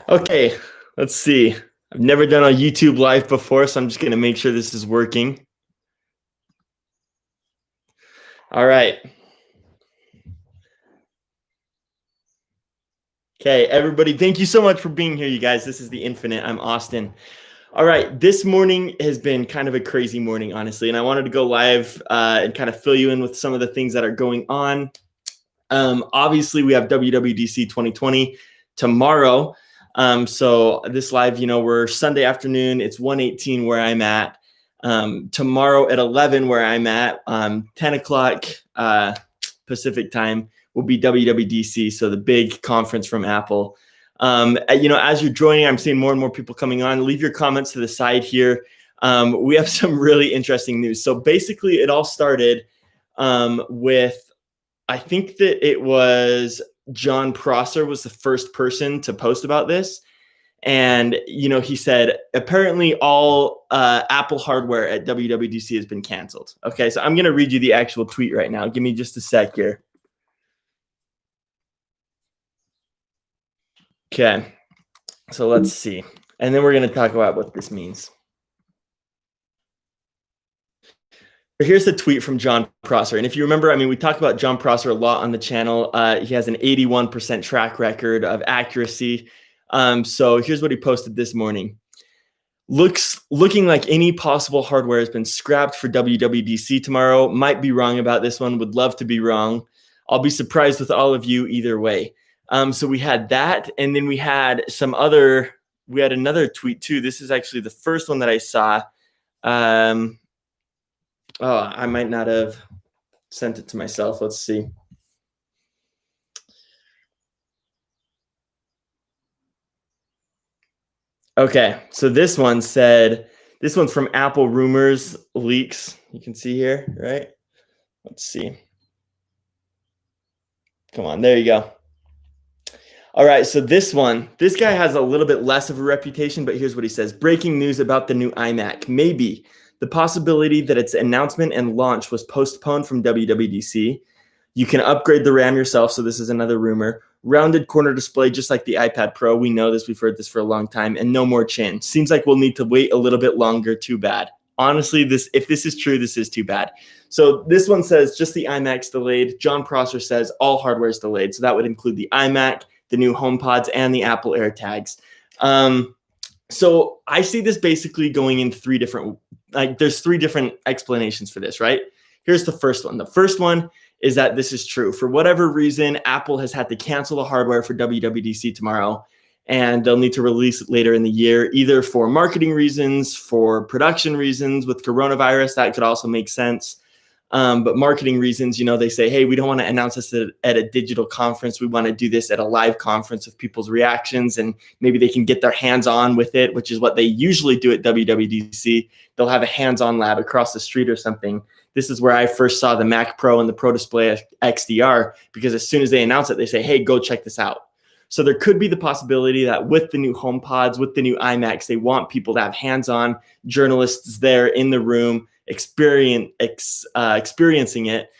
Okay, let's see. I've never done a YouTube live before, so I'm just going to make sure this is working. All right. Okay, everybody, thank you so much for being here, you guys. This is The Infinite. I'm Austin. All right, this morning has been kind of a crazy morning, honestly, and I wanted to go live and kind of fill you in with some of the things that are going on. Obviously, we have WWDC 2020 tomorrow. So this live, we're Sunday afternoon. It's 1:18 where I'm at. Tomorrow at 11 where I'm at, 10 o'clock Pacific time will be WWDC. So the big conference from Apple. As you're joining, I'm seeing more and more people coming on. Leave your comments to the side here. We have some really interesting news. So basically it all started with, I think that it was John Prosser was the first person to post about this. And, he said, apparently all Apple hardware at WWDC has been canceled. Okay, so I'm going to read you the actual tweet right now. Give me just a sec here. Okay, so let's see. And then we're going to talk about what this means. Here's the tweet from John Prosser. And if you remember, we talk about John Prosser a lot on the channel. He has an 81% track record of accuracy. So here's what he posted this morning. Looking like any possible hardware has been scrapped for WWDC tomorrow. Might be wrong about this one. Would love to be wrong. I'll be surprised with all of you either way. So we had that. And then we had another tweet too. This is actually the first one that I saw. I might not have sent it to myself. Let's see. Okay, so this one's from Apple Rumors Leaks. You can see here, right? Let's see. Come on, there you go. All right, so this guy has a little bit less of a reputation, but here's what he says. Breaking news about the new iMac. Maybe the possibility that its announcement and launch was postponed from WWDC. You can upgrade the RAM yourself, so this is another rumor. Rounded corner display, just like the iPad Pro. We know this. We've heard this for a long time. And no more chin. Seems like we'll need to wait a little bit longer. Too bad. Honestly, if this is true, this is too bad. So this one says just the iMac's delayed. John Prosser says all hardware is delayed. So that would include the iMac, the new HomePods, and the Apple AirTags. So I see this basically going in three different, there's three different explanations for this, right? Here's the first one. The first one is that this is true. For whatever reason, Apple has had to cancel the hardware for WWDC tomorrow, and they'll need to release it later in the year, either for marketing reasons, for production reasons. With coronavirus, that could also make sense. But marketing reasons, they say, hey, we don't want to announce this at a digital conference. We want to do this at a live conference with people's reactions, and maybe they can get their hands on with it, which is what they usually do at WWDC. They'll have a hands-on lab across the street or something. This is where I first saw the Mac Pro and the Pro Display XDR, because as soon as they announce it, they say, hey, go check this out. So there could be the possibility that with the new HomePods, with the new iMacs, they want people to have hands-on journalists there in the room, experiencing it,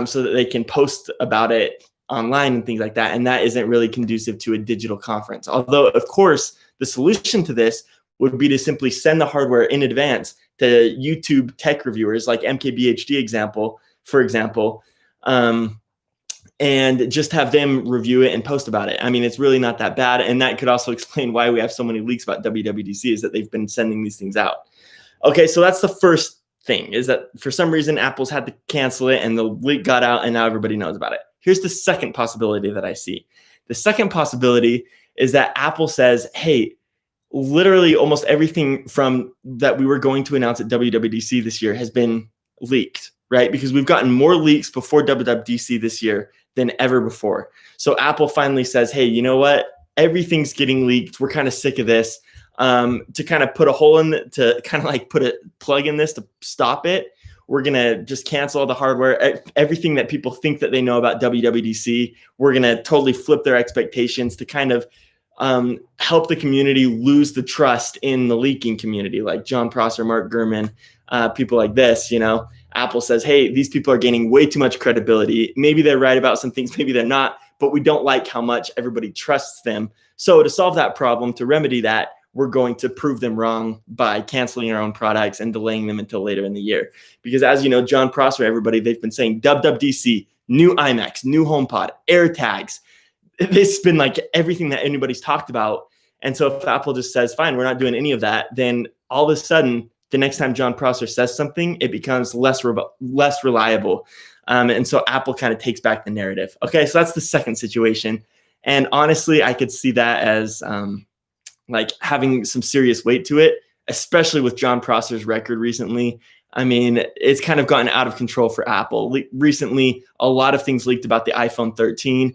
so that they can post about it online and things like that. And that isn't really conducive to a digital conference. Although, of course, the solution to this would be to simply send the hardware in advance to YouTube tech reviewers like MKBHD, for example, and just have them review it and post about it. It's really not that bad. And that could also explain why we have so many leaks about WWDC, is that they've been sending these things out. Okay, so that's the first thing, is that for some reason Apple's had to cancel it and the leak got out and now everybody knows about it. Here's the second possibility that I see. The second possibility is that Apple says, hey, literally almost everything from that we were going to announce at WWDC this year has been leaked, right? Because we've gotten more leaks before WWDC this year than ever before. So Apple finally says, hey, you know what? Everything's getting leaked. We're kind of sick of this. To kind of put a hole in to kind of like put a plug in this to stop it, we're going to just cancel all the hardware. Everything that people think that they know about WWDC, we're going to totally flip their expectations to kind of help the community lose the trust in the leaking community, like John Prosser, Mark Gurman, people like this. Apple says, hey, these people are gaining way too much credibility. Maybe they're right about some things, maybe they're not, but we don't like how much everybody trusts them. So to solve that problem, to remedy that, we're going to prove them wrong by canceling our own products and delaying them until later in the year. Because as you know, John Prosser, everybody, they've been saying WWDC, new iMacs, new HomePod, AirTags. It's been like everything that anybody's talked about. And so if Apple just says, fine, we're not doing any of that, then all of a sudden, the next time John Prosser says something, it becomes less reliable. And so Apple kind of takes back the narrative. Okay, so that's the second situation. And honestly, I could see that as like having some serious weight to it, especially with John Prosser's record recently. I mean, it's kind of gotten out of control for Apple. Recently, a lot of things leaked about the iPhone 13,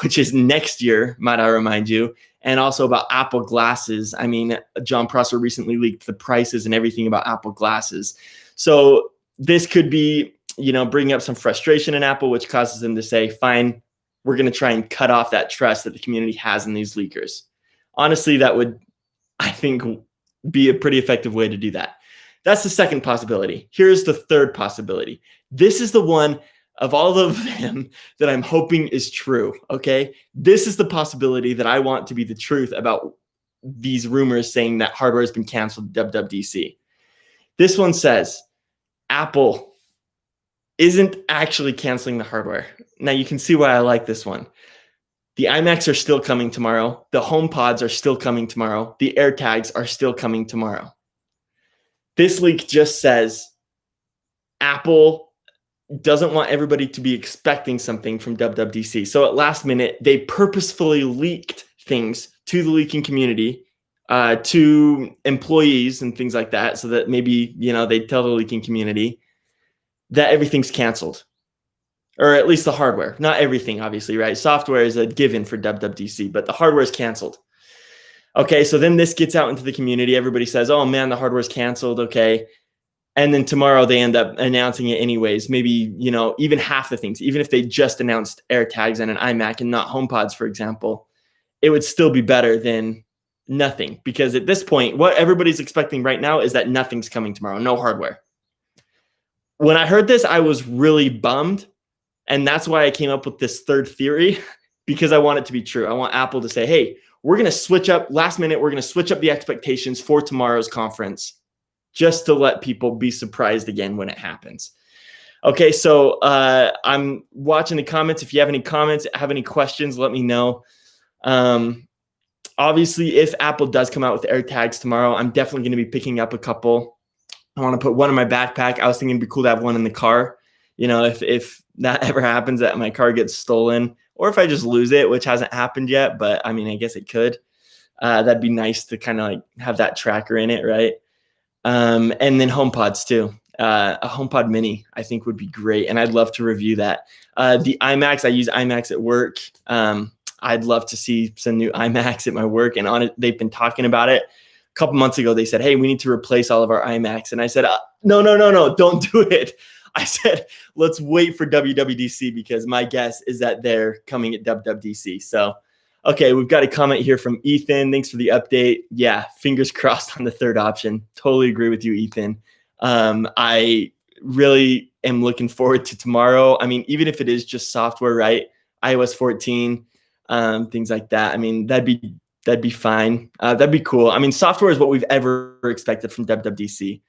which is next year, might I remind you, and also about Apple glasses. I mean, John Prosser recently leaked the prices and everything about Apple glasses. So this could be, bringing up some frustration in Apple, which causes them to say, fine, we're going to try and cut off that trust that the community has in these leakers. Honestly, that would, I think, be a pretty effective way to do that. That's the second possibility. Here's the third possibility. This is the one of all of them that I'm hoping is true, okay? This is the possibility that I want to be the truth about these rumors saying that hardware has been canceled at WWDC. This one says Apple isn't actually canceling the hardware. Now you can see why I like this one. The iMacs are still coming tomorrow. The HomePods are still coming tomorrow. The AirTags are still coming tomorrow. This leak just says Apple doesn't want everybody to be expecting something from WWDC. So at last minute, they purposefully leaked things to the leaking community, to employees and things like that, so that maybe, they tell the leaking community that everything's canceled. Or at least the hardware. Not everything, obviously, right? Software is a given for WWDC, but the hardware is canceled. Okay, so then this gets out into the community. Everybody says, oh man, the hardware's canceled. Okay. And then tomorrow they end up announcing it anyways. Maybe, even half the things, even if they just announced AirTags and an iMac and not HomePods, for example, it would still be better than nothing. Because at this point, what everybody's expecting right now is that nothing's coming tomorrow, no hardware. When I heard this, I was really bummed. And that's why I came up with this third theory, because I want it to be true. I want Apple to say, hey, we're going to switch up last minute. We're going to switch up the expectations for tomorrow's conference, just to let people be surprised again when it happens. Okay, so I'm watching the comments. If you have any comments, have any questions, let me know. Obviously, if Apple does come out with AirTags tomorrow, I'm definitely going to be picking up a couple. I want to put one in my backpack. I was thinking it'd be cool to have one in the car. If that ever happens, that my car gets stolen, or if I just lose it, which hasn't happened yet, but I mean, I guess it could. That'd be nice to kind of like have that tracker in it, right? And then HomePods too. A HomePod Mini, I think, would be great, and I'd love to review that. The iMacs, I use iMacs at work. I'd love to see some new iMacs at my work, and on it, they've been talking about it. A couple months ago, they said, hey, we need to replace all of our iMacs. And I said, no, don't do it. I said, let's wait for WWDC, because my guess is that they're coming at WWDC. So, okay, we've got a comment here from Ethan. Thanks for the update. Yeah, fingers crossed on the third option. Totally agree with you, Ethan. I really am looking forward to tomorrow. I mean, even if it is just software, right? iOS 14, things like that. I mean, that'd be fine. That'd be cool. I mean, software is what we've ever expected from WWDC.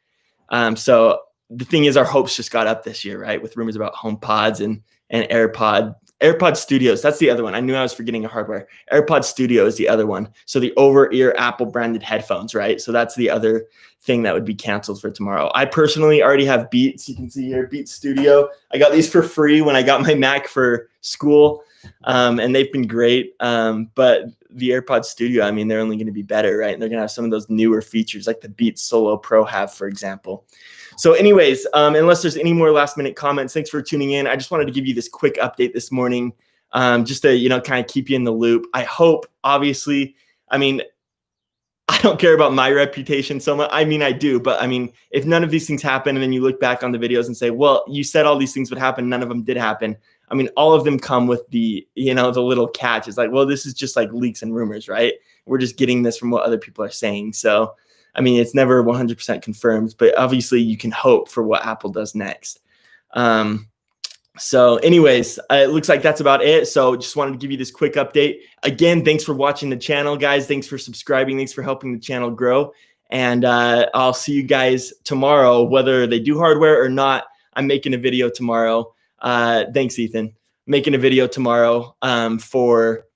So the thing is, our hopes just got up this year, right? With rumors about HomePods and AirPod Studios. That's the other one. I knew I was forgetting a hardware. AirPod Studio is the other one. So the over-ear Apple branded headphones, right? So that's the other thing that would be canceled for tomorrow. I personally already have Beats. You can see here, Beats Studio. I got these for free when I got my Mac for school, and they've been great. But the AirPod Studio, I mean, they're only going to be better, right? And they're going to have some of those newer features like the Beats Solo Pro have, for example. So anyways, unless there's any more last minute comments, thanks for tuning in. I just wanted to give you this quick update this morning, just to, kind of keep you in the loop. I hope, obviously, I mean, I don't care about my reputation so much. I mean, I do, but I mean, if none of these things happen and then you look back on the videos and say, well, you said all these things would happen, none of them did happen. I mean, all of them come with the, the little catch. It's like, well, this is just like leaks and rumors, right? We're just getting this from what other people are saying. So, I mean, it's never 100% confirmed, but obviously you can hope for what Apple does next. So anyways, it looks like that's about it. So just wanted to give you this quick update. Again, thanks for watching the channel, guys. Thanks for subscribing. Thanks for helping the channel grow. And I'll see you guys tomorrow, whether they do hardware or not. I'm making a video tomorrow. Thanks, Ethan. Making a video tomorrow for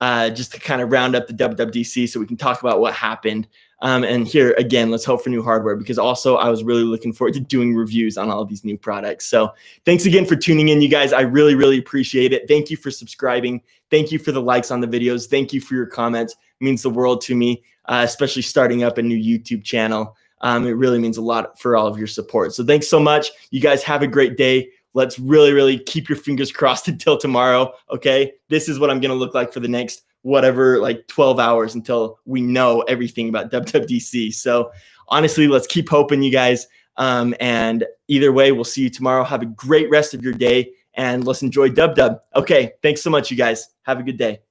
just to kind of round up the WWDC so we can talk about what happened. And here, again, let's hope for new hardware, because also I was really looking forward to doing reviews on all of these new products. So thanks again for tuning in, you guys. I really, really appreciate it. Thank you for subscribing. Thank you for the likes on the videos. Thank you for your comments. It means the world to me, especially starting up a new YouTube channel. It really means a lot for all of your support. So thanks so much. You guys have a great day. Let's really, really keep your fingers crossed until tomorrow, okay? This is what I'm going to look like for the next whatever, like 12 hours until we know everything about WWDC. So honestly, let's keep hoping, you guys. And either way, we'll see you tomorrow. Have a great rest of your day, and let's enjoy Dub. Okay, thanks so much, you guys. Have a good day.